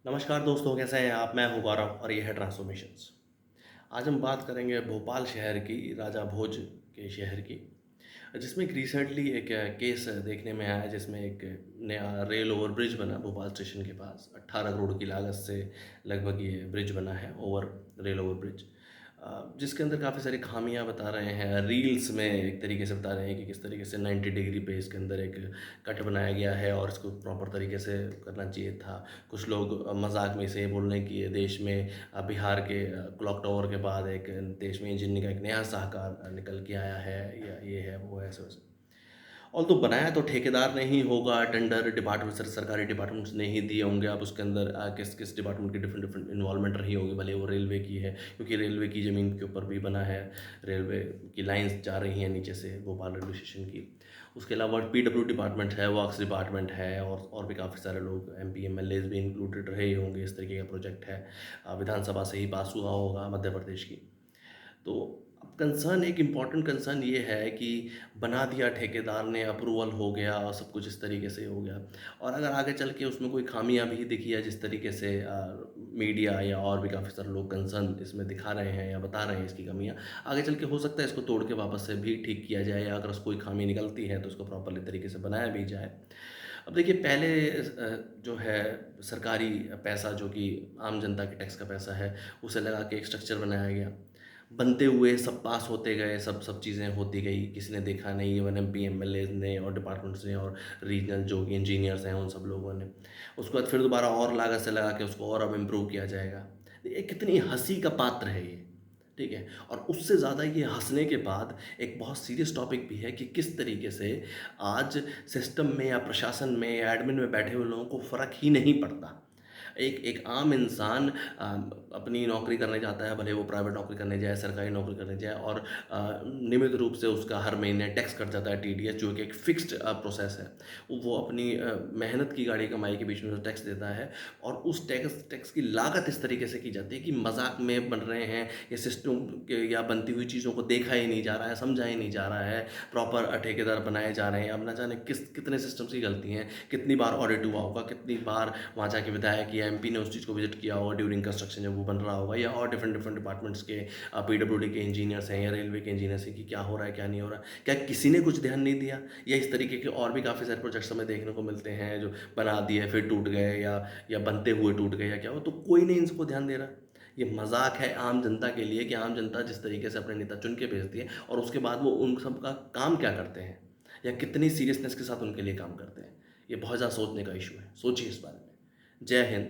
नमस्कार दोस्तों, कैसे हैं आप? मैं हूँ गौरव और ये है ट्रांसफॉर्मेशंस। आज हम बात करेंगे भोपाल शहर की, राजा भोज के शहर की, जिसमें एक रिसेंटली एक केस देखने में आया जिसमें एक नया रेल ओवर ब्रिज बना भोपाल स्टेशन के पास। 18 करोड़ की लागत से लगभग ये ब्रिज बना है, रेल ओवर ब्रिज। जिसके अंदर काफ़ी सारी खामियां बता रहे हैं। रील्स में एक तरीके से बता रहे हैं कि किस तरीके से 90 डिग्री पे इसके अंदर एक कट बनाया गया है और इसको प्रॉपर तरीके से करना चाहिए था। कुछ लोग मजाक में इसे बोल रहे हैं कि ये देश में बिहार के क्लॉक टावर के बाद एक देश में इंजीनियरिंग का एक नया शाहकार निकल के आया है, या ये है वो है ऐसे वैसे। ऑल्दो बनाया तो ठेकेदार ने ही होगा, टेंडर डिपार्टमेंट सरकारी डिपार्टमेंट्स ने ही दिए होंगे। अब उसके अंदर किस किस डिपार्टमेंट की डिफरेंट डिफरेंट इन्वॉल्वमेंट रही होगी, भले वो रेलवे की है, क्योंकि रेलवे की ज़मीन के ऊपर भी बना है। रेलवे की लाइंस जा रही हैं नीचे से भोपाल रेलवे स्टेशन की। उसके अलावा पीडब्ल्यू डिपार्टमेंट है, वर्क्स डिपार्टमेंट है, और भी काफ़ी सारे लोग एमपी एमएलएज भी इंक्लूडेड रहे होंगे। इस तरीके का प्रोजेक्ट है, विधानसभा से ही पास हुआ होगा मध्य प्रदेश की। तो अब कंसर्न, एक इम्पॉर्टेंट कंसर्न ये है कि बना दिया ठेकेदार ने, अप्रूवल हो गया और सब कुछ इस तरीके से हो गया। और अगर आगे चल के उसमें कोई खामियां भी दिखी है, जिस तरीके से मीडिया या और भी काफ़ी सारे लोग कंसर्न इसमें दिखा रहे हैं या बता रहे हैं इसकी कमियां, आगे चल के हो सकता है इसको तोड़ के वापस से भी ठीक किया जाए, या अगर कोई खामी निकलती है तो उसको प्रॉपरली तरीके से बनाया भी जाए। अब देखिए, पहले जो है सरकारी पैसा, जो कि आम जनता के टैक्स का पैसा है, उसे लगा के एक स्ट्रक्चर बनाया गया। बनते हुए सब पास होते गए, सब सब चीज़ें होती गई, किसी ने देखा नहीं। इवन एमपी एमएलएज ने और डिपार्टमेंट्स ने और रीजनल जो इंजीनियर्स हैं उन सब लोगों ने। उसके बाद फिर दोबारा और लागत से लगा के उसको और अब इम्प्रूव किया जाएगा। ये कितनी हँसी का पात्र है ये, ठीक है? और उससे ज़्यादा ये हँसने के बाद एक बहुत सीरियस टॉपिक भी है कि किस तरीके से आज सिस्टम में या प्रशासन में या एडमिन में बैठे हुए लोगों को फ़र्क ही नहीं पड़ता। एक एक आम इंसान अपनी नौकरी करने जाता है, भले वो प्राइवेट नौकरी करने जाए, सरकारी नौकरी करने जाए, और नियमित रूप से उसका हर महीने टैक्स कट जाता है, टीडीएस, जो कि एक फिक्स्ड प्रोसेस है। वो अपनी मेहनत की गाड़ी कमाई के बीच में जो टैक्स देता है, और उस टैक्स टैक्स की लागत इस तरीके से की जाती है कि मजाक में बन रहे हैं ये सिस्टम के, या बनती हुई चीज़ों को देखा ही नहीं जा रहा है, समझा ही नहीं जा रहा है। प्रॉपर ठेकेदार बनाए जा रहे हैं। अब ना जाने कितने सिस्टम्स की गलती हैं, कितनी बार ऑडिट हुआ होगा, कितनी बार वहाँ जाके विधायक या एमपी ने उस चीज़ को विजिट किया होगा ड्यूरिंग कंस्ट्रक्शन जब वो बन रहा होगा, या और डिफरेंट डिफरेंट डिपार्टमेंट्स के पीडब्ल्यूडी के इंजीनियर्स हैं या रेलवे के इंजीनियर्स हैं कि क्या हो रहा है क्या नहीं हो रहा है। क्या किसी ने कुछ ध्यान नहीं दिया? या इस तरीके के और भी काफ़ी सारे प्रोजेक्ट्स हमें देखने को मिलते हैं जो बना दिए फिर टूट गए, या बनते हुए टूट गए, या क्या हो, तो कोई नहीं इनको ध्यान दे रहा। ये मजाक है आम जनता के लिए कि आम जनता जिस तरीके से अपने नेता चुन के भेजती है, और उसके बाद वो उन सब का काम क्या करते हैं, या कितनी सीरियसनेस के साथ उनके लिए काम करते हैं। ये बहुत ज़्यादा सोचने का इशू है। सोचिए इस बारे में। जय हिंद।